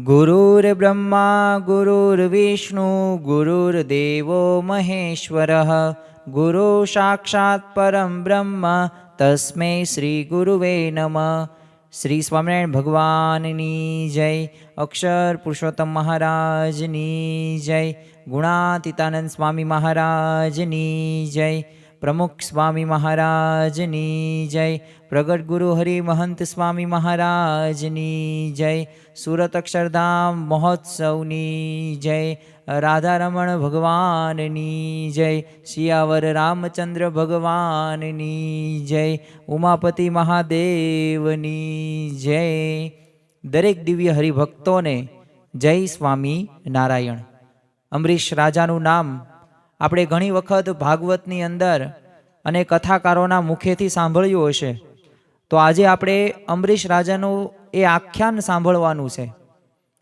गुरुर्ब्रह्मा गुरुर्विष्णु गुरुर्देवो महेश्वरः गुरु साक्षात् परम ब्रह्म तस्मै श्री गुरुवे नमः। श्री स्वामिनारायण भगवाननी जय। अक्षर पुरुषोत्तम महाराजनी जय। गुणातीतानंद स्वामी महाराजनी जय। प्रमुख स्वामी महाराजनी जय। प्रगट गुरु हरि महंत स्वामी महाराजनी जय। सूरत अक्षरधाम महोत्सवनी जय। राधारमण भगवाननी जय। सियावर रामचंद्र भगवाननी जय। उमापति महादेवनी जय। दरेक दिव्य हरिभक्तों ने जय स्वामी नारायण। अमरीश राजानु नाम આપણે ઘણી વખત ભાગવતની અંદર અને કથાકારોના મુખેથી સાંભળ્યું હશે, તો આજે આપણે અમરીશ રાજાનું એ આખ્યાન સાંભળવાનું છે.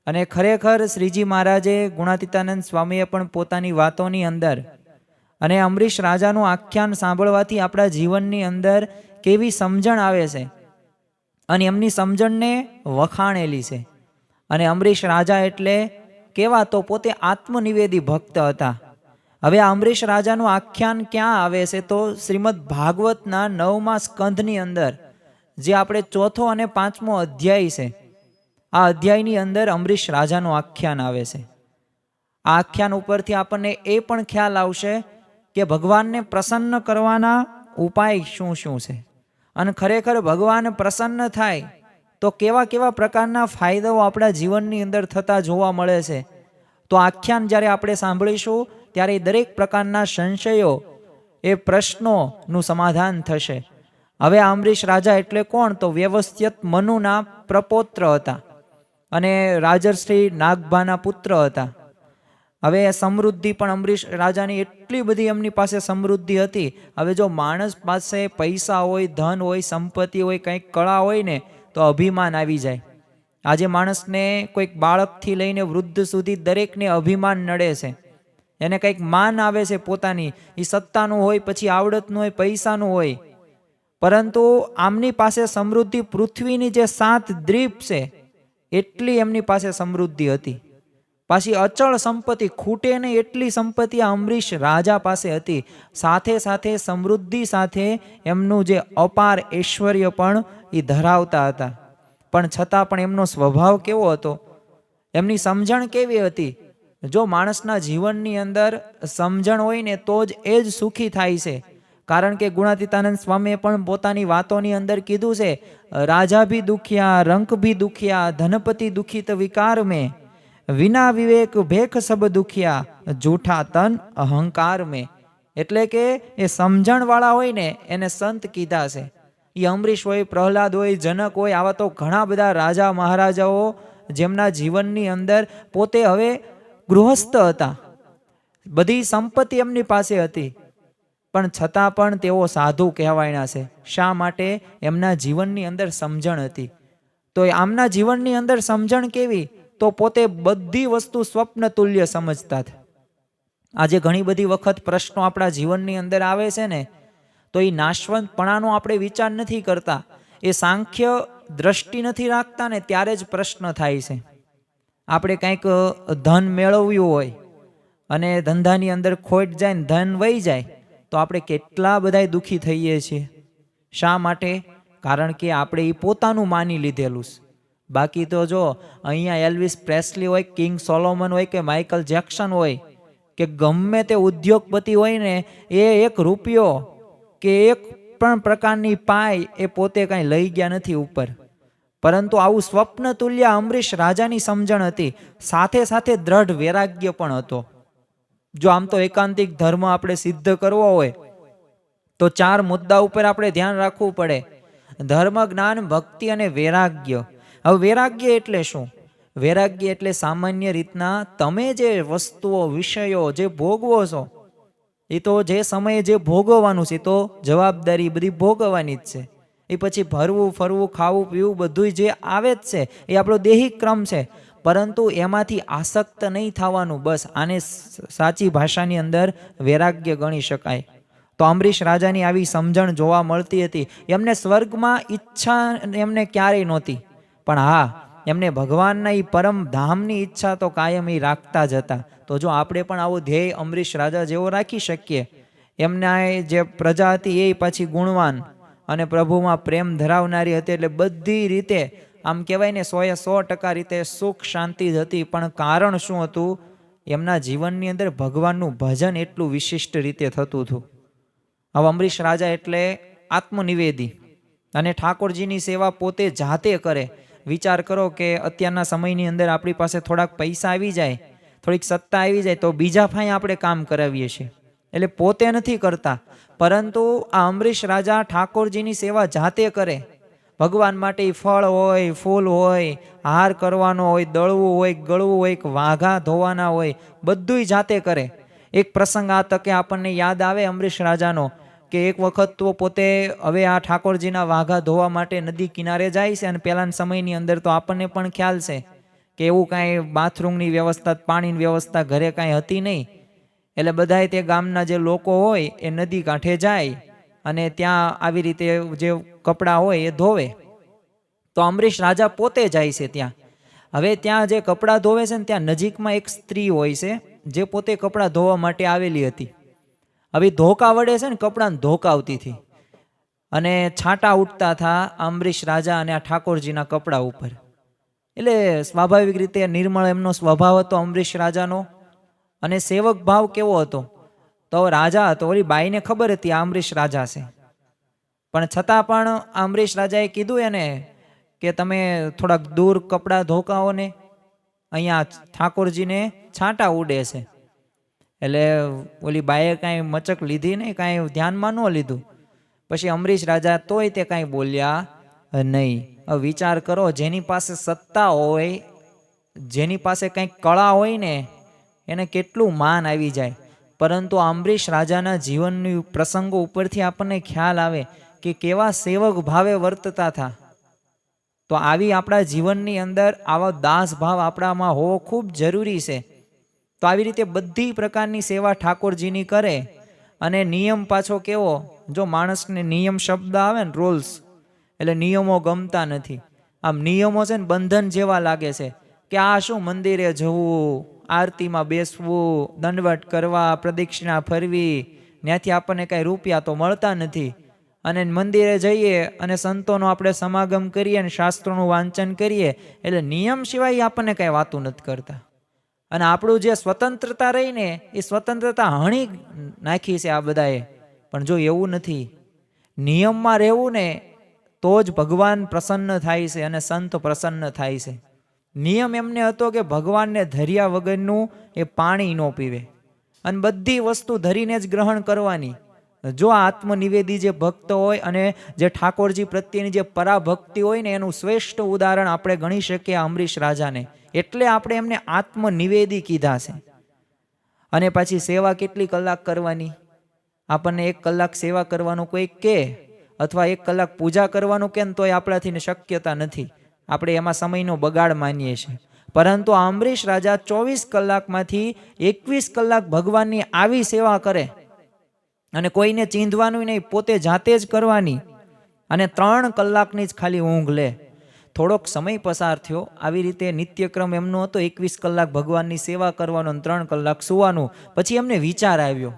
અને ખરેખર શ્રીજી મહારાજે ગુણાતીતાનંદ સ્વામીએ પણ પોતાની વાતોની અંદર અને અમરીશ રાજાનું આખ્યાન સાંભળવાથી આપણા જીવનની અંદર કેવી સમજણ આવે છે અને એમની સમજણને વખાણેલી છે. અને અમરીશ રાજા એટલે કેવા, તો પોતે આત્મનિવેદી ભક્ત હતા. હવે આ અમરીશ રાજાનું આખ્યાન ક્યાં આવે છે, તો શ્રીમદ ભાગવતના 9મા સ્કંધની અંદર જે આપણે 4થો અને 5મો અધ્યાય છે, આ અધ્યાયની અંદર અમરીશ રાજાનું આખ્યાન આવે છે. આ આખ્યાન ઉપરથી આપણને એ પણ ખ્યાલ આવશે કે ભગવાનને પ્રસન્ન કરવાના ઉપાય શું શું છે અને ખરેખર ભગવાન પ્રસન્ન થાય તો કેવા કેવા પ્રકારના ફાયદાઓ આપણા જીવનની અંદર થતા જોવા મળે છે. તો આખ્યાન જ્યારે આપણે સાંભળીશું ત્યારે દરેક પ્રકારના સંશયો, એ પ્રશ્નોનું સમાધાન થશે. હવે અમરીશ રાજા એટલે કોણ, તો વ્યવસ્થિત મનુના પ્રપૌત્ર હતા અને રાજર્ષિ નાગભાના પુત્ર હતા. હવે સમૃદ્ધિ પણ અમરીશ રાજાની એટલી બધી એમની પાસે સમૃદ્ધિ હતી. હવે જો માણસ પાસે પૈસા હોય, ધન હોય, સંપત્તિ હોય, કંઈક કળા હોય ને, તો અભિમાન આવી જાય. આજે માણસને કોઈક બાળકથી લઈને વૃદ્ધ સુધી દરેકને અભિમાન નડે છે. એને કંઈક માન આવે છે પોતાની, એ સત્તાનું હોય, પછી આવડતનું હોય, પૈસાનું હોય. પરંતુ આમની પાસે સમૃદ્ધિ પૃથ્વીની જે 7 દ્વીપ છે એટલી એમની પાસે સમૃદ્ધિ હતી. પાછી અચળ સંપત્તિ, ખૂટે નહીં એટલી સંપત્તિ આ અમરીશ રાજા પાસે હતી. સાથે સાથે સમૃદ્ધિ સાથે એમનું જે અપાર ઐશ્વર્ય પણ એ ધરાવતા હતા. પણ છતાં પણ એમનો સ્વભાવ કેવો હતો, એમની સમજણ કેવી હતી. જો માણસના જીવનની અંદર સમજણ હોય ને તો જ એ જ સુખી થાય છે. કારણ કે ગુણાતીતાનંદ સ્વામીએ પણ પોતાની વાતોની અંદર કીધું છે, રાજા ભી દુખિયા, રંક ભી દુખિયા, ધનપતિ દુખિત વિકાર મેં, વિના વિવેક ભેખ સબ દુખિયા, જૂઠા તન અહંકાર મેં. એટલે કે એ સમજણવાળા હોય ને એને સંત કીધા છે. એ અમરીશ હોય, પ્રહલાદ હોય, જનક હોય, આવા તો ઘણા બધા રાજા મહારાજાઓ જેમના જીવનની અંદર પોતે હવે ગૃહસ્થ હતા, બધી સંપત્તિ એમની પાસે હતી, પણ છતાં પણ તેઓ સાધુ કહેવાયા છે. શા માટે? એમના જીવનની અંદર સમજણ હતી. તો આમના જીવનની અંદર સમજણ કેવી, તો પોતે બધી વસ્તુ સ્વપ્ન તુલ્ય સમજતા હતા. આજે ઘણી બધી વખત પ્રશ્નો આપણા જીવનની અંદર આવે છે ને, તો એ નાશવંતપણાનો આપણે વિચાર નથી કરતા, એ સાંખ્ય દ્રષ્ટિ નથી રાખતા ને ત્યારે જ પ્રશ્ન થાય છે. આપણે કંઈક ધન મેળવ્યું હોય અને ધંધાની અંદર ખોટ જાય ને ધન વહી જાય તો આપણે કેટલા બધા દુઃખી થઈએ છીએ. શા માટે? કારણ કે આપણે એ પોતાનું માની લીધેલું છે. બાકી તો જો અહીંયા એલ્વિસ પ્રેસ્લી હોય, કિંગ સોલોમન હોય કે માઇકલ જેક્સન હોય કે ગમે તે ઉદ્યોગપતિ હોય ને, એ 1 રૂપિયો કે એક પણ પ્રકારની પાય એ પોતે કાંઈ લઈ ગયા નથી ઉપર. પરંતુ આવું સ્વપ્ન તુલ્ય અમરીશ રાજાની સમજણ હતી. સાથે સાથે દ્રઢ વૈરાગ્ય પણ હતો. જો આમ તો એકાંતિક ધર્મ આપણે સિદ્ધ કરવો હોય તો 4 મુદ્દા ઉપર આપણે ધ્યાન રાખવું પડે: ધર્મ, જ્ઞાન, ભક્તિ અને વૈરાગ્ય. હવે વૈરાગ્ય એટલે શું? વૈરાગ્ય એટલે સામાન્ય રીતના તમે જે વસ્તુઓ, વિષયો જે ભોગવો છો, એ તો જે સમયે જે ભોગવવાનું છે તો જવાબદારી બધી ભોગવવાની જ છે. એ પછી ભરવું, ફરવું, ખાવું, પીવું બધું જે આવે જ છે એ આપણો દેહિક ક્રમ છે. પરંતુ એમાંથી આસક્ત નહીં થવાનું. બસ આને સાચી ભાષાની અંદર વૈરાગ્ય ગણી શકાય. તો અંબરીશ રાજાની આવી સમજણ જોવા મળતી હતી. એમને સ્વર્ગમાં ઈચ્છા એમને ક્યારેય નહોતી, પણ હા, એમને ભગવાનના એ પરમ ધામની ઈચ્છા તો કાયમ એ રાખતા જ હતા. તો જો આપણે પણ આવો ધ્યેય અંબરીશ રાજા જેવો રાખી શકીએ. એમના જે પ્રજા હતી એ પાછી ગુણવાન અને પ્રભુમાં પ્રેમ ધરાવનારી હતી, એટલે બધી રીતે આમ કહેવાય ને 100% રીતે સુખ શાંતિ જ હતી. પણ કારણ શું હતું? એમના જીવનની અંદર ભગવાનનું ભજન એટલું વિશિષ્ટ રીતે થતું હતું. હવે અંબરીશ રાજા એટલે આત્મનિવેદી અને ઠાકોરજીની સેવા પોતે જાતે કરે. વિચાર કરો કે અત્યારના સમયની અંદર આપણી પાસે થોડાક પૈસા આવી જાય, થોડીક સત્તા આવી જાય તો બીજા ફાંય આપણે કામ કરાવીએ છીએ. એટલે પોતે નથી કરતા, પરંતુ આ અંબરીશ રાજા ઠાકોરજીની સેવા જાતે કરે. ભગવાન માટે ફળ હોય, ફૂલ હોય, હાર કરવાનો હોય, દળવું હોય, ગળવું હોય, વાઘા ધોવાના હોય, બધુંય જાતે કરે. એક પ્રસંગ આ તકે આપણને યાદ આવે અંબરીશ રાજાનો, કે એક વખત તો પોતે હવે આ ઠાકોરજીના વાઘા ધોવા માટે નદી કિનારે જાય છે. અને પહેલાના સમયની અંદર તો આપણને પણ ખ્યાલ છે કે એવું કાંઈ બાથરૂમની વ્યવસ્થા, પાણીની વ્યવસ્થા ઘરે કાંઈ હતી નહીં. એટલે બધાય તે ગામના જે લોકો હોય એ નદી કાંઠે જાય અને ત્યાં આવી રીતે જે કપડાં હોય એ ધોવે. તો અંબરીશ રાજા પોતે જાય છે ત્યાં. હવે ત્યાં જે કપડાં ધોવે છે ને ત્યાં નજીકમાં એક સ્ત્રી હોય છે જે પોતે કપડાં ધોવા માટે આવેલી હતી. હવે ધોકા વડે છે ને કપડાને ધોકાવતી હતી અને છાંટા ઉઠતા હતા અંબરીશ રાજા અને આ ઠાકોરજીના કપડા ઉપર. એટલે સ્વાભાવિક રીતે નિર્મળ એમનો સ્વભાવ હતો અંબરીશ રાજાનો, અને સેવક ભાવ કેવો હતો. તો રાજા હતો, ઓલી બાઈને ખબર હતી આ અંબરીશ રાજા છે, પણ છતાં પણ અંબરીશ રાજાએ કીધું એને કે તમે થોડાક દૂર કપડાં ધોકાવો ને, અહીંયા ઠાકોરજીને છાંટા ઉડે છે. એટલે ઓલી બાએ કાંઈ મચક લીધી નહીં, કાંઈ ધ્યાનમાં ન લીધું. પછી અંબરીશ રાજા તોય તે કાંઈ બોલ્યા નહીં. હવે વિચાર કરો, જેની પાસે સત્તા હોય, જેની પાસે કંઈક કળા હોય ને, એને કેટલું માન આવી જાય. પરંતુ અંબરીશ રાજાના જીવનની પ્રસંગો ઉપરથી આપણને ખ્યાલ આવે કે કેવા સેવક ભાવે વર્તતા હતા. તો આવી આપણા જીવનની અંદર આવો દાસ ભાવ આપણામાં હોવો ખૂબ જરૂરી છે. તો આવી રીતે બધી પ્રકારની સેવા ઠાકોરજીની કરે. અને નિયમ પાછો કેવો, જો માણસને નિયમ શબ્દ આવે ને, રૂલ્સ, એટલે નિયમો ગમતા નથી. આમ નિયમો છે ને બંધન જેવા લાગે છે કે આ શું મંદિરે જવું, આરતીમાં બેસવું, દંડવટ કરવા, પ્રદક્ષિણા ફરવી, ત્યાંથી આપણને કાંઈ રૂપિયા તો મળતા નથી. અને મંદિરે જઈએ અને સંતોનો આપણે સમાગમ કરીએ અને શાસ્ત્રોનું વાંચન કરીએ, એટલે નિયમ સિવાય આપણને કાંઈ વાતું નથી કરતા. અને આપણું જે સ્વતંત્રતા રહી ને એ સ્વતંત્રતા હણી નાખી છે આ બધાએ. પણ જો એવું નથી, નિયમમાં રહેવું ને તો જ ભગવાન પ્રસન્ન થાય છે અને સંત પ્રસન્ન થાય છે. નિયમ એમને હતો કે ભગવાનને ધર્યા વગરનું એ પાણી ન પીવે અને બધી વસ્તુ ધરીને જ ગ્રહણ કરવાની. જો આત્મનિવેદી જે ભક્ત હોય અને જે ઠાકોરજી પ્રત્યેની જે પરાભક્તિ હોય ને, એનું શ્રેષ્ઠ ઉદાહરણ આપણે ગણી શકીએ અંબરીશ રાજાને. એટલે આપણે એમને આત્મનિવેદી કીધા છે. અને પછી સેવા કેટલી કલાક કરવાની? આપણને 1 કલાક સેવા કરવાનું કોઈ કે, અથવા 1 કલાક પૂજા કરવાનું કે, તોય આપણાથી શક્યતા નથી. આપણે એમાં સમયનો બગાડ માનીએ છીએ. પરંતુ અંબરીશ રાજા 24 કલાકમાંથી 21 કલાક ભગવાનની આવી સેવા કરે અને કોઈને ચીંધવાનું નહીં, પોતે જાતે જ કરવાની. અને 3 કલાકની જ ખાલી ઊંઘ લે. થોડોક સમય પસાર થયો, આવી રીતે નિત્યક્રમ એમનો હતો 21 કલાક ભગવાનની સેવા કરવાનો અને 3 કલાક સુવાનું. પછી એમને વિચાર આવ્યો.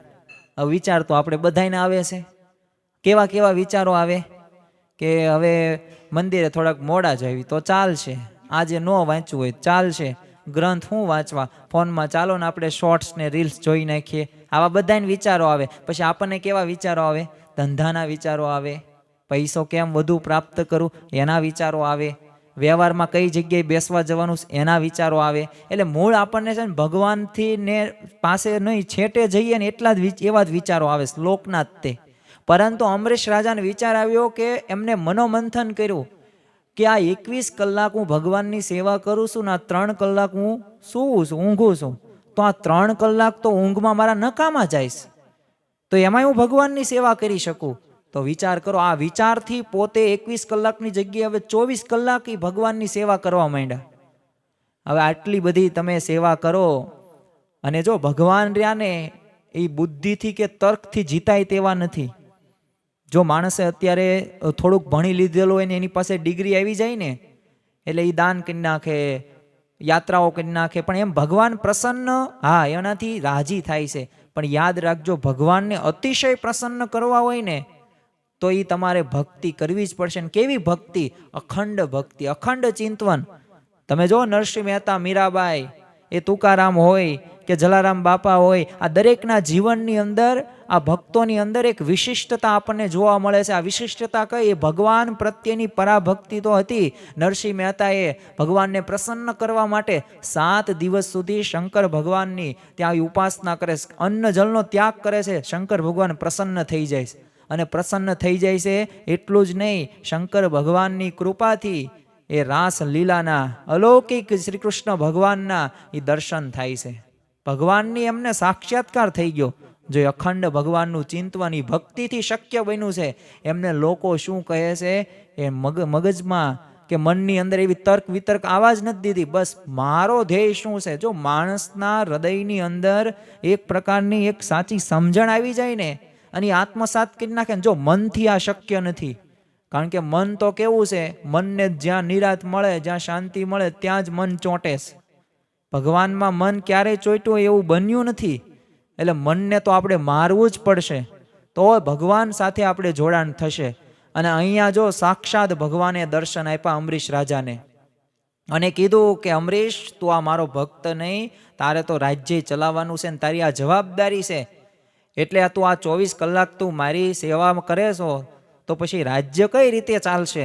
હવે વિચાર તો આપણે બધાને આવે છે. કેવા કેવા વિચારો આવે કે હવે મંદિરે થોડાક મોડા જવી તો ચાલશે, આજે ન વાંચવું હોય ચાલશે, ગ્રંથ શું વાંચવા, ફોનમાં ચાલો ને આપણે શોર્ટ્સ ને રીલ્સ જોઈ નાખીએ. આવા બધાને વિચારો આવે. પછી આપણને કેવા વિચારો આવે? ધંધાના વિચારો આવે, પૈસો કેમ વધુ પ્રાપ્ત કરું એના વિચારો આવે, વ્યવહારમાં કઈ જગ્યાએ બેસવા જવાનું એના વિચારો આવે. એટલે મૂળ આપણને છે ને ભગવાનથી ને પાસે નહીં, છેટે જઈએ ને એટલા જ એવા જ વિચારો આવે, શ્લોકના જ તે. પરંતુ અંબરીશ રાજાને વિચાર આવ્યો કે એમને મનોમંથન કર્યું કે આ 21 કલાક હું ભગવાનની સેવા કરું છું ને આ 3 કલાક હું સૂવું છું, ઊંઘું છું, તો આ 3 કલાક તો ઊંઘમાં મારા નકામા જાય, તો એમાંય હું ભગવાનની સેવા કરી શકું. તો વિચાર કરો, આ વિચારથી પોતે 21 કલાકની જગ્યાએ હવે 24 કલાક એ ભગવાનની સેવા કરવા માંડ્યા. હવે આટલી બધી તમે સેવા કરો અને જો ભગવાન રહ્યા ને એ બુદ્ધિથી કે તર્કથી જીતાય તેવા નથી. જો માણસે અત્યારે થોડુંક ભણી લીધેલું હોય ને એની પાસે ડિગ્રી આવી જાય ને એટલે એ દાન કરી નાખે, યાત્રાઓ કરી નાખે, પણ એમ ભગવાન પ્રસન્ન, હા એનાથી રાજી થાય છે. પણ યાદ રાખજો, ભગવાનને અતિશય પ્રસન્ન કરવા હોય ને તો એ તમારે ભક્તિ કરવી જ પડશે. ને કેવી ભક્તિ? અખંડ ભક્તિ, અખંડ ચિંતવન. તમે જો નરસિંહ મહેતા, મીરાબાઈ, એ તુકારામ હોય કે જલારામ બાપા હોય, આ દરેકના જીવનની અંદર, આ ભક્તોની અંદર એક વિશિષ્ટતા આપણને જોવા મળે છે. આ વિશિષ્ટતા કઈ? એ ભગવાન પ્રત્યેની પરાભક્તિ તો હતી. નરસિંહ મહેતાએ ભગવાનને પ્રસન્ન કરવા માટે 7 દિવસ સુધી શંકર ભગવાનની ત્યાં ઉપાસના કરે છે, અન્ન જળનો ત્યાગ કરે છે. શંકર ભગવાન પ્રસન્ન થઈ જાય છે. અને પ્રસન્ન થઈ જાય છે એટલું જ નહીં, શંકર ભગવાનની કૃપાથી એ રાસ લીલાના અલૌકિક શ્રી કૃષ્ણ ભગવાનના એ દર્શન થાય છે. ભગવાનની એમને સાક્ષાત્કાર થઈ ગયો. જો અખંડ ભગવાનનું ચિંતન એ ભક્તિથી શક્ય બન્યું છે. એમને લોકો શું કહે છે એ મગજમાં કે મનની અંદર એવી તર્ક વિતર્ક આવા જ નથી દીધી. બસ મારો ધ્યેય શું છે? જો માણસના હૃદયની અંદર એક પ્રકારની એક સાચી સમજણ આવી જાય ને અને આત્મસાત કરી નાખે ને, જો મનથી આ શક્ય નથી. કારણ કે મન તો કેવું છે, મનને જ્યાં નિરાત મળે, જ્યાં શાંતિ મળે ત્યાં જ મન ચોંટે છે. ભગવાનમાં મન ક્યારેય ચોંટ્યું એવું બન્યું નથી. એટલે મનને તો આપણે મારવું જ પડશે, તો ભગવાન સાથે આપણે જોડાણ થશે. અને અહીંયા જો સાક્ષાત ભગવાને દર્શન આપ્યા અમરીશ રાજાને અને કીધું કે અમરીશ, તું આ મારો ભક્ત નહીં, તારે તો રાજ્ય ચલાવવાનું છે ને તારી આ જવાબદારી છે. એટલે તું આ 24 કલાક તું મારી સેવા કરે છો તો પછી રાજ્ય કઈ રીતે ચાલશે?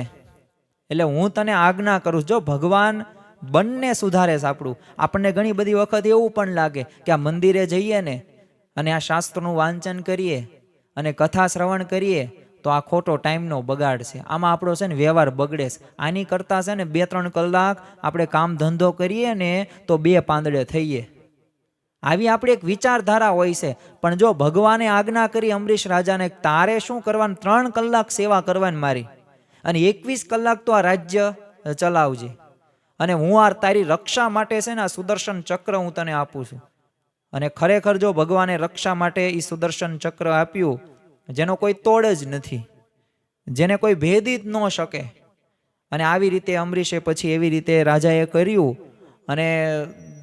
એટલે હું તને આજ્ઞા કરું. જો ભગવાન બંને સુધારે છે આપણું. આપણને ઘણી બધી વખત એવું પણ લાગે કે આ મંદિરે જઈએ ને અને આ શાસ્ત્રનું વાંચન કરીએ અને કથા શ્રવણ કરીએ તો આ ખોટો ટાઈમનો બગાડ છે, આમાં આપણો છે ને વ્યવહાર બગડે છે. આની કરતાં છે ને 2-3 કલાક આપણે કામ ધંધો કરીએ ને તો 2 પાંદડે થઈએ. આવી આપણી એક વિચારધારા હોય છે. પણ જો ભગવાને આજ્ઞા કરી અમરીશ રાજાને, તારે શું કરવાનું? 3 કલાક સેવા કરવાની મારી, અને 21 કલાક તો આ રાજ્ય ચલાવજે. અને હું આ તારી રક્ષા માટે છે ને આ સુદર્શન ચક્ર હું તને આપું છું. અને ખરેખર જો ભગવાને રક્ષા માટે એ સુદર્શન ચક્ર આપ્યું, જેનો કોઈ તોડ જ નથી, જેને કોઈ ભેદી જ ન શકે. અને આવી રીતે અમરીશે પછી એવી રીતે રાજાએ કર્યું. અને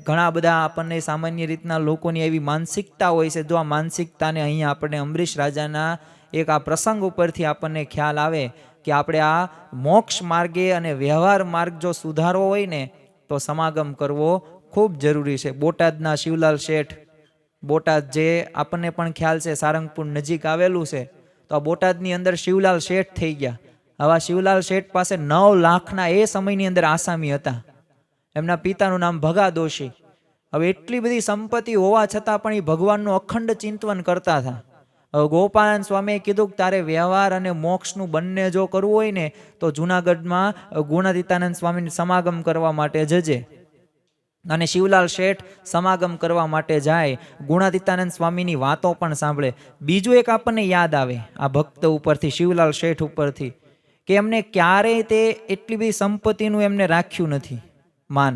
ઘણા બધા આપણને સામાન્ય રીતના લોકોની એવી માનસિકતા હોય છે. જો આ માનસિકતાને અહીંયા આપણને અમરીશ રાજાના એક આ પ્રસંગ ઉપરથી આપણને ખ્યાલ આવે કે આપણે આ મોક્ષ માર્ગે અને વ્યવહાર માર્ગ જો સુધારવો હોય ને તો સમાગમ કરવો ખૂબ જરૂરી છે. બોટાદના શિવલાલ શેઠ, બોટાદ જે આપણને પણ ખ્યાલ છે સારંગપુર નજીક આવેલું છે, તો આ બોટાદની અંદર શિવલાલ શેઠ થઈ ગયા. આવા શિવલાલ શેઠ પાસે 9 લાખના એ સમયની અંદર આસામી હતા. એમના પિતાનું નામ ભગા દોશી. હવે એટલી બધી સંપત્તિ હોવા છતાં પણ એ ભગવાનનું અખંડ ચિંતન કરતા હતા. હવે ગોપાલન સ્વામીએ કીધું કે તારે વ્યવહાર અને મોક્ષનું બંને જો કરવું હોય ને તો જુનાગઢમાં ગુણાતીતાનંદ સ્વામીને સમાગમ કરવા માટે જજે. અને શિવલાલ શેઠ સમાગમ કરવા માટે જાય, ગુણાતીતાનંદ સ્વામીની વાતો પણ સાંભળે. બીજું એક આપણને યાદ આવે આ ભક્ત ઉપરથી, શિવલાલ શેઠ ઉપરથી, કે એમને ક્યારેય તે એટલી બધી સંપત્તિનું એમને રાખ્યું નથી માન.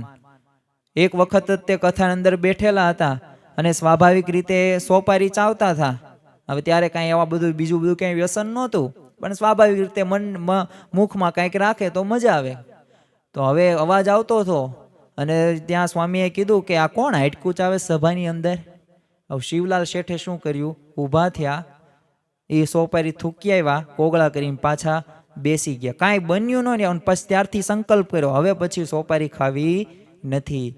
એક વખત તે કથા અંદર બેઠેલા હતા અને સ્વાભાવિક રીતે સોપારી ચાવતા હતા. હવે ત્યારે કાંઈ એવા બધું બીજું બધું કંઈ વ્યસન નહોતું, પણ સ્વાભાવિક રીતે મુખમાં કાંઈક રાખે તો મજા આવે. તો હવે અવાજ આવતો હતો અને ત્યાં સ્વામીએ કીધું કે આ કોણ હાઈટકું ચાવે સભાની અંદર? હવે શિવલાલ શેઠે શું કર્યું? ઊભા થયા, એ સોપારી થૂકી આવ્યા, કોગળા કરીને પાછા બેસી ગયા. કાંઈ બન્યું ન ને પછી ત્યારથી સંકલ્પ કર્યો હવે પછી સોપારી ખાવી નથી.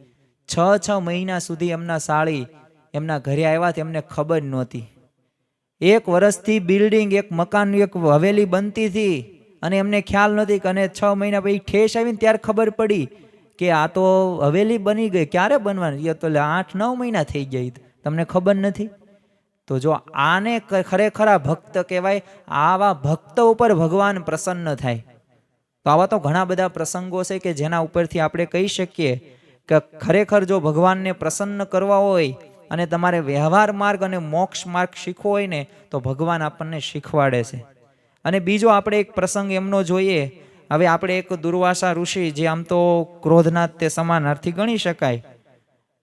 6 મહિના સુધી એમના સાળી એમના ઘરે આવ્યા, તેમને ખબર નહોતી. 1 વર્ષથી બિલ્ડિંગ, એક મકાન, એક હવેલી બનતી હતી અને એમને ખ્યાલ નથી. અને 6 મહિના પછી ઠેસ આવીને ત્યારે ખબર પડી કે આ તો હવેલી બની ગઈ. ક્યારે બનવાની? તો 8-9 મહિના થઈ ગઈ, તમને ખબર નથી. તો જો આને ખરેખર આ ભક્ત કહેવાય. આવા ભક્ત ઉપર ભગવાન પ્રસન્ન થાય. તો આવા તો ઘણા બધા પ્રસંગો છે કે જેના ઉપરથી આપણે કહી શકીએ કે ખરેખર જો ભગવાનને પ્રસન્ન કરવા હોય અને તમારે વ્યવહાર માર્ગ અને મોક્ષ માર્ગ શીખવો હોય ને તો ભગવાન આપણને શીખવાડે છે. અને બીજો આપણે એક પ્રસંગ એમનો જોઈએ. હવે આપણે એક દુર્વાસા ઋષિ, જે આમ તો ક્રોધનાથ તે સમાનાર્થી ગણી શકાય,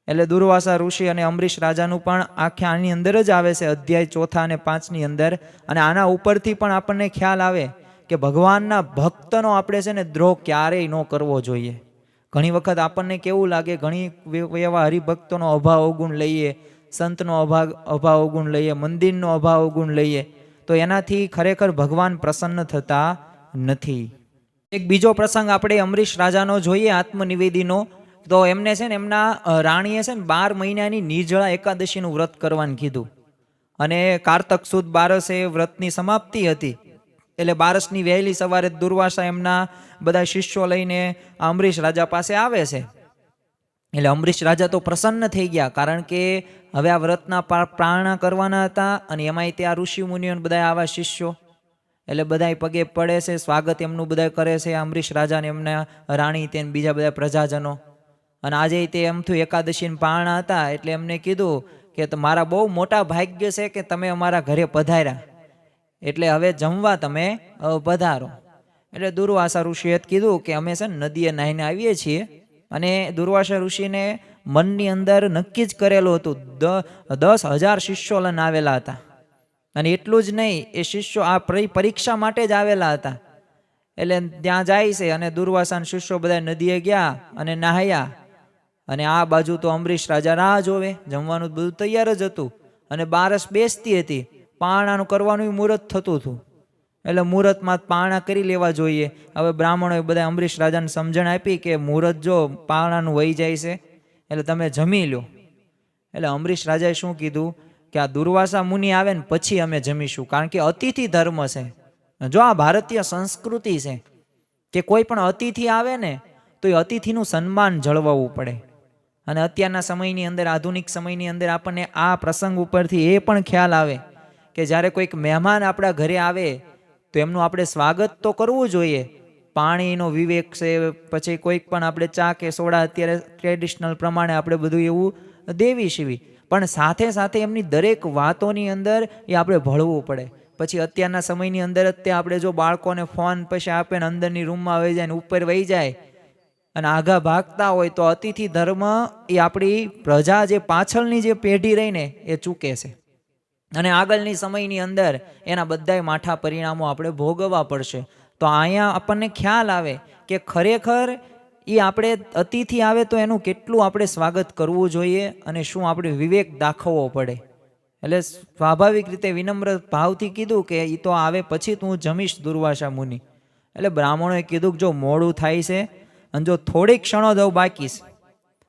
એટલે દુર્વાસા ઋષિ અને અંબરીશ રાજાનું પણ આખે આની અંદર જ આવે છે, અધ્યાય 4 અને 5ની અંદર. અને આના ઉપરથી પણ આપણને ખ્યાલ આવે કે ભગવાનના ભક્તનો આપણે છે ને દ્રોહ ક્યારેય ન કરવો જોઈએ. ઘણી વખત આપણને કેવું લાગે, ઘણી એવા હરિભક્તોનો અભાવ અવગુણ લઈએ, સંતનો અભાવ અવગુણ લઈએ, મંદિરનો અભાવ અવગુણ લઈએ, તો એનાથી ખરેખર ભગવાન પ્રસન્ન થતા નથી. એક બીજો પ્રસંગ આપણે અંબરીશ રાજાનો જોઈએ, આત્મનિવેદીનો. તો એમને છે ને એમના રાણીએ છે ને 12 મહિનાની નિર્જળા એકાદશીનું વ્રત કરવાનું કીધું. અને કારતક સુદ 12 વ્રતની સમાપ્તિ હતી. એટલે 12ની વહેલી સવારે દુર્વાસા એમના બધા શિષ્યો લઈને અંબરીશ રાજા પાસે આવે છે. એટલે અંબરીશ રાજા તો પ્રસન્ન થઈ ગયા, કારણ કે હવે આ વ્રતના પારણા કરવાના હતા. અને એમાંય તે આ ઋષિ મુનિઓ બધા આવા શિષ્યો, એટલે બધા પગે પડે છે, સ્વાગત એમનું બધા કરે છે, અંબરીશ રાજાને એમના રાણી તે બીજા બધા પ્રજાજનો. અને આજે તે એમથી એકાદશીના પારણા હતા, એટલે એમને કીધું કે મારા બહુ મોટા ભાગ્ય છે કે તમે અમારા ઘરે પધાર્યા, એટલે હવે જમવા તમે પધારો. એટલે દુર્વાસા ઋષિએ કીધું કે અમે છે ને નદીએ નાહીને આવીએ છીએ. અને દુર્વાસા ઋષિને મનની અંદર નક્કી જ કરેલું હતું, 10,000 શિષ્યો લઈને આવેલા હતા. અને એટલું જ નહીં, એ શિષ્યો આ પરીક્ષા માટે જ આવેલા હતા. એટલે ત્યાં જાય છે અને દુર્વાસાના શિષ્યો બધા નદીએ ગયા અને નહાયા. અને આ બાજુ તો અંબરીશ રાજા રાહ જોવે, જમવાનું બધું તૈયાર જ હતું. અને 12 બેસતી હતી, પારણાનું કરવાનું મુહૂર્ત થતું હતું. એટલે મુહૂર્તમાં પારણા કરી લેવા જોઈએ. હવે બ્રાહ્મણોએ બધા અંબરીશ રાજાને સમજણ આપી કે મુહૂર્ત જો પારણાનું વહી જાય છે, એટલે તમે જમી લો. એટલે અંબરીશ રાજાએ શું કીધું કે આ દુર્વાસા મુનિ આવે ને પછી અમે જમીશું, કારણ કે અતિથિ ધર્મ છે. જો આ ભારતીય સંસ્કૃતિ છે કે કોઈ પણ અતિથિ આવે ને તો એ અતિથિનું સન્માન જળવાવું પડે. અને અત્યારના સમયની અંદર, આધુનિક સમયની અંદર આપણને આ પ્રસંગ ઉપરથી એ પણ ખ્યાલ આવે કે જ્યારે કોઈક મહેમાન આપણા ઘરે આવે તો એમનું આપણે સ્વાગત તો કરવું જોઈએ. પાણીનો વિવેક છે, પછી કોઈક પણ આપણે ચા કે સોડા અત્યારે ટ્રેડિશનલ પ્રમાણે આપણે બધું એવું દેવી શીવી, પણ સાથે સાથે એમની દરેક વાતોની અંદર એ આપણે ભળવું પડે. પછી અત્યારના સમયની અંદર જ તે આપણે જો બાળકોને ફોન પછી આપે ને અંદરની રૂમમાં વહી જાય ને ઉપર વહી જાય અને આઘા ભાગતા હોય, તો અતિથિ ધર્મ એ આપણી પ્રજા જે પાછળની જે પેઢી રહીને એ ચૂકે છે. અને આગળની સમયની અંદર એના બધાય માઠા પરિણામો આપણે ભોગવવા પડશે. તો અહીંયા આપણને ખ્યાલ આવે કે ખરેખર એ આપણે અતિથિ આવે તો એનું કેટલું આપણે સ્વાગત કરવું જોઈએ અને શું આપણે વિવેક દાખવવો પડે. એટલે સ્વાભાવિક રીતે વિનમ્ર ભાવથી કીધું કે એ તો આવે પછી તું જમીશ દુર્વાસા મુનિ. એટલે બ્રાહ્મણોએ કીધું કે જો મોડું થાય છે અને જો થોડીક ક્ષણો દઉં બાકી છે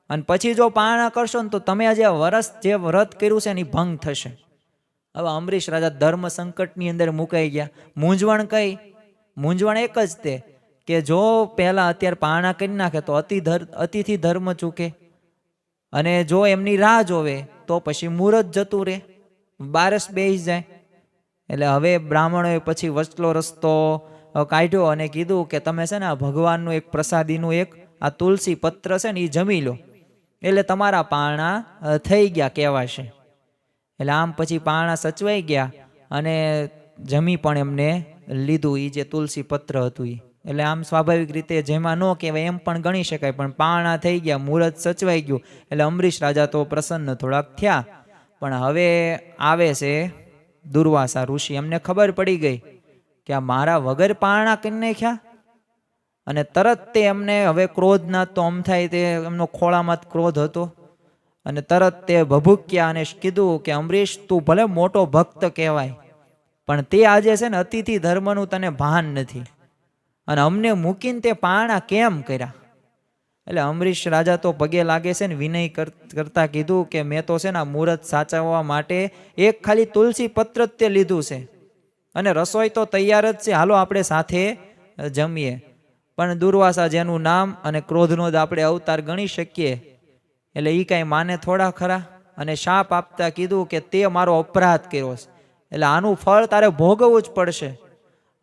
અને પછી જો પારણા કરશો ને તો તમે આજે વરસ જે વ્રત કર્યું છે એની ભંગ થશે. હવે અંબરીશ રાજા ધર્મ સંકટની અંદર મુકાઈ ગયા. મૂંઝવણ કઈ? મૂંઝવણ એક જ તે કે જો પહેલા અત્યારે પારણા કરી નાખે તો અતિથિ ધર્મ ચૂકે, અને જો એમની રાહ જોવે તો પછી મુહૂર્ત જતું રહે, 12 બેસી જાય. એટલે હવે બ્રાહ્મણોએ પછી વચલો રસ્તો કાઢ્યો અને કીધું કે તમે છે ને આ ભગવાનનું એક પ્રસાદીનું એક આ તુલસી પત્ર છે ને એ જમી લો, એટલે તમારા પારણા થઈ ગયા કહેવાશે. એટલે આમ પછી પારણા સચવાઈ ગયા અને જમી પણ એમને લીધું એ જે તુલસી પત્ર હતું એ. એટલે આમ સ્વાભાવિક રીતે જેમાં ન કહેવાય એમ પણ ગણી શકાય, પણ પારણા થઈ ગયા, મુહૂર્ત સચવાઈ ગયું. એટલે અંબરીશ રાજા તો પ્રસન્ન થોડાક થયા. પણ હવે આવે છે દુર્વાસા ઋષિ. એમને ખબર પડી ગઈ કે આ મારા વગર પારણા કરી નાખ્યા. અને તરત તે એમને હવે ક્રોધના તો આમ થાય તે એમનો ખોળામાં ક્રોધ હતો અને તરત તે ભભૂક્યા અને કીધું કે અંબરીશ તું ભલે મોટો ભક્ત કહેવાય, પણ તે આજે છે ને અતિથિ ધર્મનું તને ભાન નથી અને અમને મૂકીને તે પારણા કેમ કર્યા. એટલે અંબરીશ રાજા તો પગે લાગે છે ને વિનય કરતા કીધું કે મેં તો છે ને આ મુહૂર્ત સાચવવા માટે એક ખાલી તુલસી પત્ર જ તે લીધું છે અને રસોઈ તો તૈયાર જ છે, હાલો આપણે સાથે જમીએ. પણ દુર્વાસા જેનું નામ અને ક્રોધનો જ આપણે અવતાર ગણી શકીએ, એટલે એ કાંઈ માને થોડા ખરા. અને શાપ આપતા કીધું કે તે મારો અપરાધ કર્યો છે, એટલે આનું ફળ તારે ભોગવવું જ પડશે.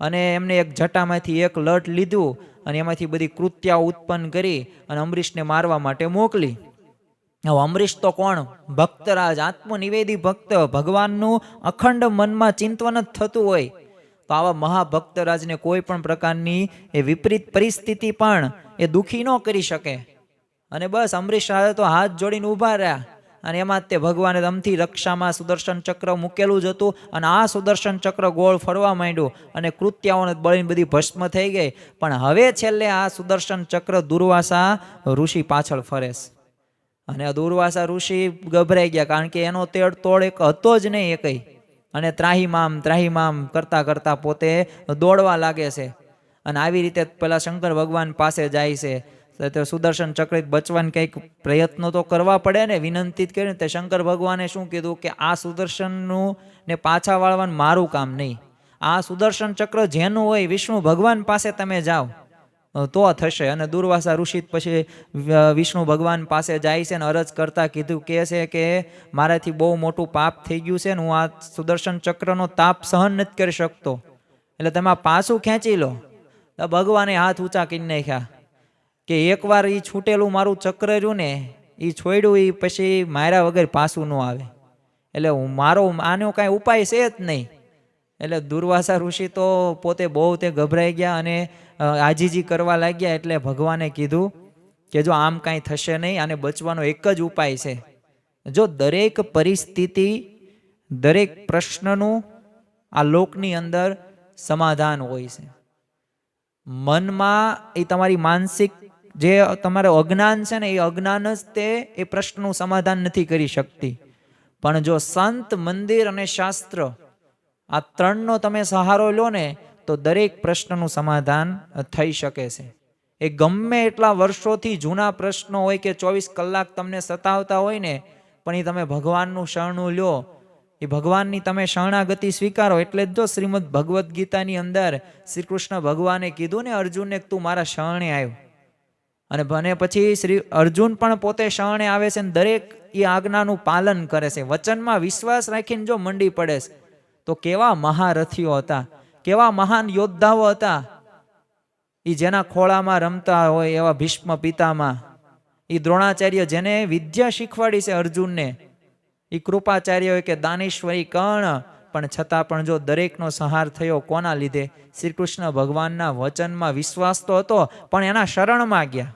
અને એમને એક જટામાંથી એક લટ લીધું અને એમાંથી બધી કૃત્યાઓ ઉત્પન્ન કરી અને અંબરીશને મારવા માટે મોકલી. હવે અંબરીશ તો કોણ? ભક્તરાજ, આત્મનિવેદી ભક્ત. ભગવાનનું અખંડ મનમાં ચિંતન જ થતું હોય તો આવા મહાભક્તરાજને કોઈ પણ પ્રકારની એ વિપરીત પરિસ્થિતિ પણ એ દુઃખી ન કરી શકે. અને બસ અમરીશ રાજા તો હાથ જોડીને ઊભા રહ્યા. અને એમાં જ તે ભગવાને અમથી રક્ષામાં સુદર્શન ચક્ર મૂકેલું જ હતું. અને આ સુદર્શન ચક્ર ગોળ ફરવા માંડ્યું અને કૃત્યાઓને બળીને બધી ભસ્મ થઈ ગઈ. પણ હવે છેલ્લે આ સુદર્શન ચક્ર દુર્વાસા ઋષિ પાછળ ફરેશ. અને દુર્વાસા ઋષિ ગભરાઈ ગયા, કારણ કે એનો તેડ તોડ એક હતો જ નહીં એકઈ. અને ત્રાહીમામ કરતા કરતા પોતે દોડવા લાગે છે. અને આવી રીતે પેલા શંકર ભગવાન પાસે જાય છે. તો સુદર્શન ચક્ર બચવાને કંઈક પ્રયત્નો તો કરવા પડે ને, વિનંતી કરીને તે શંકર ભગવાને શું કીધું કે આ સુદર્શનનું ને પાછા વાળવાનું મારું કામ નહીં. આ સુદર્શન ચક્ર જેનું હોય વિષ્ણુ ભગવાન પાસે તમે જાઓ તો થશે. અને દુર્વાસા ઋષિ પછી વિષ્ણુ ભગવાન પાસે જાય છે ને અરજ કરતા કીધું કે છે કે મારાથી બહુ મોટું પાપ થઈ ગયું છે ને હું આ સુદર્શન ચક્રનો તાપ સહન નથી કરી શકતો, એટલે તમે આ પાછું ખેંચી લો. તો ભગવાને હાથ ઊંચા કરી નાખ્યા કે એકવાર એ છૂટેલું મારું ચક્ર રહ્યું ને એ છોડ્યું એ પછી માર્યા વગર પાછું ન આવે, એટલે મારો આનો કાંઈ ઉપાય છે જ નહીં. એટલે દુર્વાસા ઋષિ તો પોતે બહુ તે ગભરાઈ ગયા અને આજીજી કરવા લાગ્યા. એટલે ભગવાને કીધું કે જો આમ કાંઈ થશે નહીં, આને બચવાનો એક જ ઉપાય છે. જો દરેક પરિસ્થિતિ દરેક પ્રશ્નનું આ લોકની અંદર સમાધાન હોય છે. મનમાં એ તમારી માનસિક જે તમારું અજ્ઞાન છે ને એ અજ્ઞાન જ તે એ પ્રશ્નનું સમાધાન નથી કરી શકતી. પણ જો સંત, મંદિર અને શાસ્ત્ર આ ત્રણનો તમે સહારો લો ને તો દરેક પ્રશ્નનું સમાધાન થઈ શકે છે. એ ગમે એટલા વર્ષોથી જૂના પ્રશ્નો હોય કે 24 કલાક તમને સતાવતા હોય ને, પણ એ તમે ભગવાનનું શરણું લ્યો, એ ભગવાનની તમે શરણાગતિ સ્વીકારો. એટલે જ જો શ્રીમદ ભગવદ્ ગીતાની અંદર શ્રી કૃષ્ણ ભગવાને કીધું ને અર્જુનને તું મારા શરણે આવ્યો. અને પછી શ્રી અર્જુન પણ પોતે શરણે આવે છે, દરેક એ આજ્ઞાનું પાલન કરે છે. વચનમાં વિશ્વાસ રાખીને જો મંડી પડે છે તો કેવા મહારથીઓ હતા, કેવા મહાન યોદ્ધાઓ હતા. એ જેના ખોળામાં રમતા હોય એવા ભીષ્મ પિતામાં, એ દ્રોણાચાર્ય જેને વિદ્યા શીખવાડી છે અર્જુનને, એ કૃપાચાર્ય હોય કે દાનેશ્વરી કર્ણ, પણ છતાં પણ જો દરેકનો સંહાર થયો કોના લીધે? શ્રી કૃષ્ણ ભગવાનના વચનમાં વિશ્વાસ તો હતો પણ એના શરણમાં ગયા.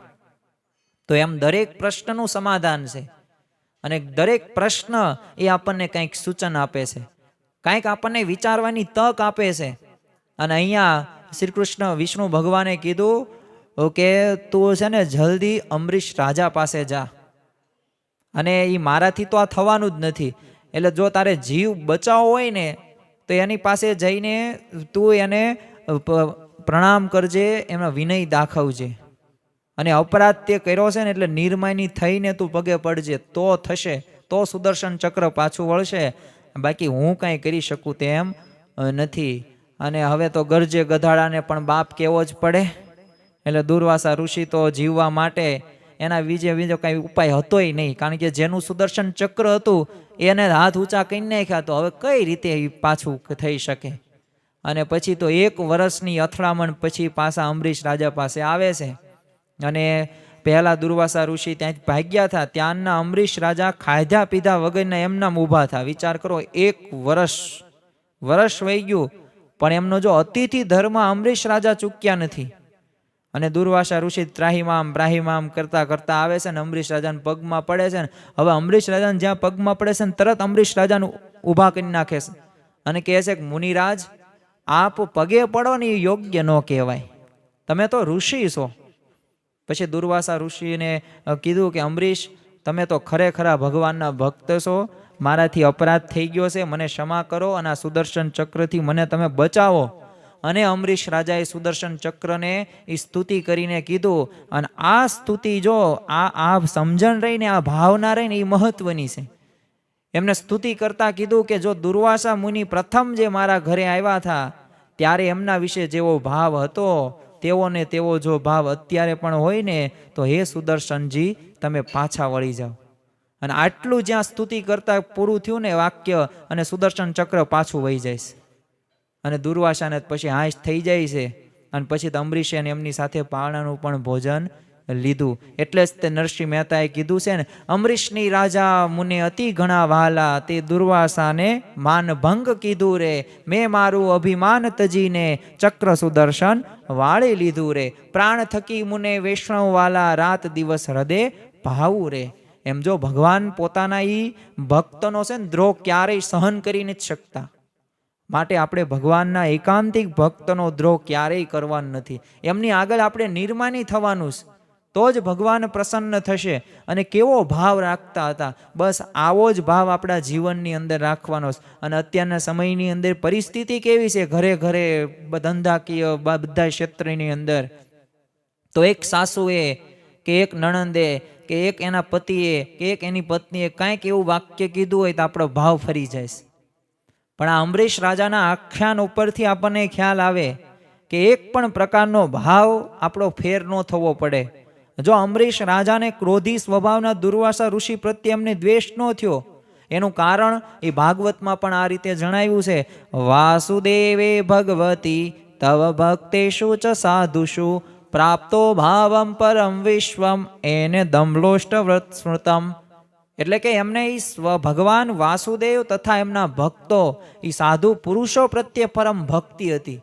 તો એમ દરેક પ્રશ્નનું સમાધાન છે. અને દરેક પ્રશ્ન એ આપણને કંઈક સૂચન આપે છે, કંઈક આપણને વિચારવાની તક આપે છે. અને અહીંયા શ્રી કૃષ્ણ વિષ્ણુ ભગવાને કીધું કે તું છે ને જલ્દી અમરીશ રાજા પાસે જા, અને એ મારાથી તો આ થવાનું જ નથી. એટલે જો તારે જીવ બચાવવો હોય ને તો એની પાસે જઈને તું એને પ્રણામ કરજે, એમાં વિનય દાખવજે. અને અપરાધ તે કર્યો છે ને એટલે નિર્માની થઈને તું પગે પડજે, તો થશે, તો સુદર્શન ચક્ર પાછું વળશે. બાકી હું કાંઈ કરી શકું તેમ નથી. અને હવે તો ગરજે ગધાડાને પણ બાપ કેવો જ પડે. એટલે દુર્વાસા ઋષિ તો જીવવા માટે એના બીજો કાંઈ ઉપાય હતોય નહીં, કારણ કે જેનું સુદર્શન ચક્ર હતું એને હાથ ઊંચા કરી નાખ્યા, તો હવે કઈ રીતે પાછું થઈ શકે. અને પછી તો 1 વર્ષની અથડામણ પછી પાછા અમરીશ રાજા પાસે આવે છે. અને પહેલા દુર્વાસા ઋષિ ત્યાંથી ભાગ્યા હતા, ત્યાંના અમરીશ રાજા ખાધા પીધા વગરના એમના ઊભા હતા. વિચાર કરો, 1 વર્ષ વહી ગયું પણ એમનો જો અતિથિ ધર્મ અમરીશ રાજા ચૂક્યા નથી. અને દુર્વાસા ઋષિ ત્રાહીમામ કરતા કરતા આવે છે ને અમરીશ રાજાને પગમાં પડે છે ને. હવે અમરીશ રાજાને જ્યાં પગમાં પડે છે ને તરત અમરીશ રાજાને ઊભા કરી નાખે છે અને કહે છે કે મુનિરાજ, આપ પગે પડો ને એ યોગ્ય ન કહેવાય, તમે તો ઋષિ છો. પછી દુર્વાસા ઋષિને કીધું કે અમરીશ, તમે તો ખરેખરા ભગવાનના ભક્ત છો, મારાથી અપરાધ થઈ ગયો છે, મને ક્ષમા કરો અને આ સુદર્શન ચક્રથી મને તમે બચાવો. અને અમરીશ રાજાએ સુદર્શન ચક્રને એ સ્તુતિ કરીને કીધું. અને આ સ્તુતિ જો આ સમજણ રહીને, આ ભાવના રહીને એ મહત્વની છે. એમને સ્તુતિ કરતા કીધું કે જો દુર્વાસા મુનિ પ્રથમ જે મારા ઘરે આવ્યા હતા ત્યારે એમના વિશે જેવો ભાવ હતો તેવો ને તેવો જો ભાવ અત્યારે પણ હોય ને તો હે સુદર્શનજી તમે પાછા વળી જાઓ. અને આટલું જ્યાં સ્તુતિ કરતા પૂરું થયું ને વાક્ય, અને સુદર્શન ચક્ર પાછું વહી જાય છે. અને દુર્વાસાને પછી હાશ થઈ જાય છે. અને પછી અમરીશે એમની સાથે પારણાનું પણ ભોજન લીધું. એટલે જ તે નરસિંહ મહેતાએ કીધું છે ને, અમરીશની રાજા મુને અતિ ઘણા વહાલા, તે દુર્વાસાને માનભંગ કીધું રે, મેં મારું અભિમાન તજીને ચક્ર સુદર્શન વાળી લીધું રે, પ્રાણ થકી મુને વૈષ્ણવ વાલા, રાત દિવસ હૃદય ભાવું રે. એમ જો ભગવાન પોતાના ઈ ભક્તનો છે ને દ્રોહ ક્યારેય સહન કરી નથી શકતા, માટે આપણે ભગવાનના એકાંતિક ભક્તનો દ્રોહ ક્યારેય કરવાનો નથી. એમની આગળ આપણે નિર્માની થવાનું છે, તો જ ભગવાન પ્રસન્ન થશે. અને કેવો ભાવ રાખતા હતા, બસ આવો જ ભાવ આપણા જીવનની અંદર રાખવાનો છે. અને અત્યારના સમયની અંદર પરિસ્થિતિ કેવી છે, ઘરે ઘરે ધંધાકીય બધા ક્ષેત્રની અંદર તો એક સાસુએ કે એક નણંદે કે એક એના પતિએ કે એક એની પત્નીએ કાંઈક એવું વાક્ય કીધું હોય તો આપણો ભાવ ફરી જાય. પણ આ અમરીશ રાજાના આખ્યાન ઉપરથી આપણને ખ્યાલ આવે કે એક પણ પ્રકારનો ભાવ આપણો ફેર ન થવો પડે. જો અમરીશ રાજાને ક્રોધી સ્વભાવના દુર્વાસા ઋષિ પ્રત્યે એમને દ્વેષ ન થયો, એનું કારણ એ ભાગવતમાં પણ આ રીતે જણાવ્યું છે. વાસુદેવે ભગવતી તવ ભક્તેષુ ચ સાધુષુ પ્રાપ્તો ભાવમ પરમ વિશ્વમ એને દમલોષ્ટ વ્રત સ્મૃતમ. એટલે કે એમને એ ભગવાન વાસુદેવ તથા એમના ભક્તો એ સાધુ પુરુષો પ્રત્યે પરમ ભક્તિ હતી,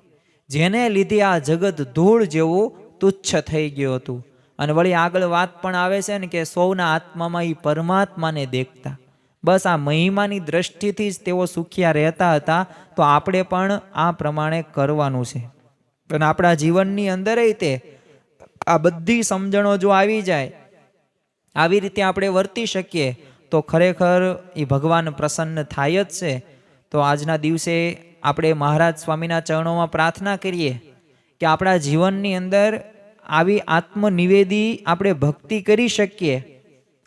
જેને લીધે આ જગત ધૂળ જેવું તુચ્છ થઈ ગયું હતું. અને વળી આગળ વાત પણ આવે છે ને કે સૌના આત્મામાં એ પરમાત્માને દેખતા. બસ આ મહિમાની દ્રષ્ટિથી જ તેઓ સુખિયા રહેતા હતા. તો આપણે પણ આ પ્રમાણે કરવાનું છે. અને આપણા જીવનની અંદર તે આ બધી સમજણો જો આવી જાય, આવી રીતે આપણે વર્તી શકીએ તો ખરેખર એ ભગવાન પ્રસન્ન થાય જ છે. તો આજના દિવસે આપણે મહારાજ સ્વામીના ચરણોમાં પ્રાર્થના કરીએ કે આપણા જીવનની અંદર આવી આત્મનિવેદી આપણે ભક્તિ કરી શકીએ.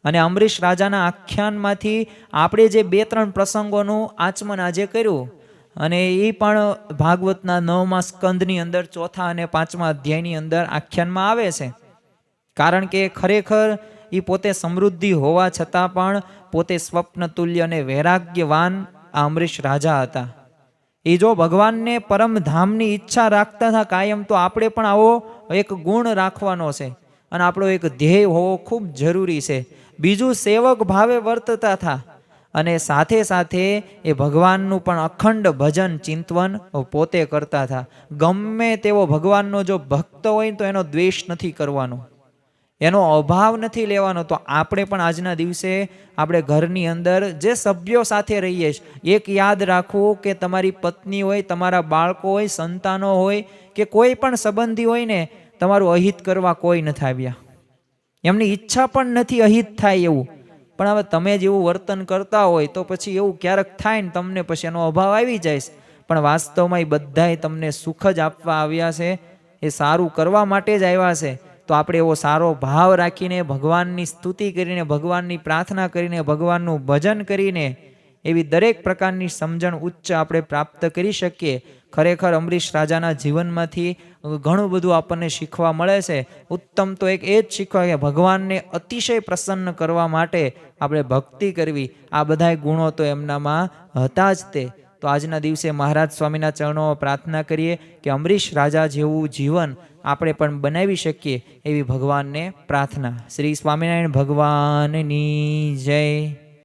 અને અમરીશ રાજાના આખ્યાનમાંથી આપણે જે 2-3 પ્રસંગોનું આચમન આજે કર્યું, અને એ પણ ભાગવતના 9મા સ્કંદની અંદર 4થા અને 5મા અધ્યાયની અંદર આખ્યાનમાં આવે છે. કારણ કે ખરેખર એ પોતે સમૃદ્ધિ હોવા છતાં પણ પોતે સ્વપ્ન તુલ્ય અને વૈરાગ્યવાન આ અમરીશ રાજા હતા. એ જો ભગવાનને પરમધામની ઈચ્છા રાખતા હતા કાયમ, તો આપણે પણ આવો એક ગુણ રાખવાનો છે અને આપણો એક ધ્યેય હોવો ખૂબ જરૂરી છે. બીજું, સેવક ભાવે વર્તતા હતા અને સાથે સાથે એ ભગવાનનું પણ અખંડ ભજન ચિંતવન પોતે કરતા હતા. ગમે તેવો ભગવાનનો જો ભક્ત હોય તો એનો દ્વેષ નથી કરવાનો, એનો અભાવ નથી લેવાનો. તો આપણે પણ આજના દિવસે આપણે ઘરની અંદર જે સભ્યો સાથે રહીએ છીએ, એક યાદ રાખવું કે તમારી પત્ની હોય, તમારા બાળકો હોય, સંતાનો હોય કે કોઈ પણ સંબંધી હોય ને, તમારું અહિત કરવા કોઈ નથી આવ્યા. એમની ઈચ્છા પણ નથી અહિત થાય એવું. પણ હવે તમે જેવું વર્તન કરતા હોય તો પછી એવું ક્યારેક થાય ને તમને પછી એનો અભાવ આવી જાય. પણ વાસ્તવમાં એ બધાએ તમને સુખ જ આપવા આવ્યા છે, એ સારું કરવા માટે જ આવ્યા છે. તો આપણે એવો સારો ભાવ રાખીને, ભગવાનની સ્તુતિ કરીને, ભગવાનની પ્રાર્થના કરીને, ભગવાનનું ભજન કરીને એવી દરેક પ્રકારની સમજણ ઉચ્ચ આપણે પ્રાપ્ત કરી શકીએ. ખરેખર અમરીશ રાજાના જીવનમાંથી ઘણું બધું આપણને શીખવા મળે છે. ઉત્તમ તો એક એ જ શીખવા કે ભગવાનને અતિશય પ્રસન્ન કરવા માટે આપણે ભક્તિ કરવી. આ બધા ગુણો તો એમનામાં હતા જ તે. તો આજના દિવસે મહારાજ સ્વામીના ચરણોમાં પ્રાર્થના કરીએ કે અમરીશ રાજા જેવું જીવન આપણે પણ બનાવી શકીએ એવી ભગવાનને પ્રાર્થના. શ્રી સ્વામિનારાયણ ભગવાનની જય.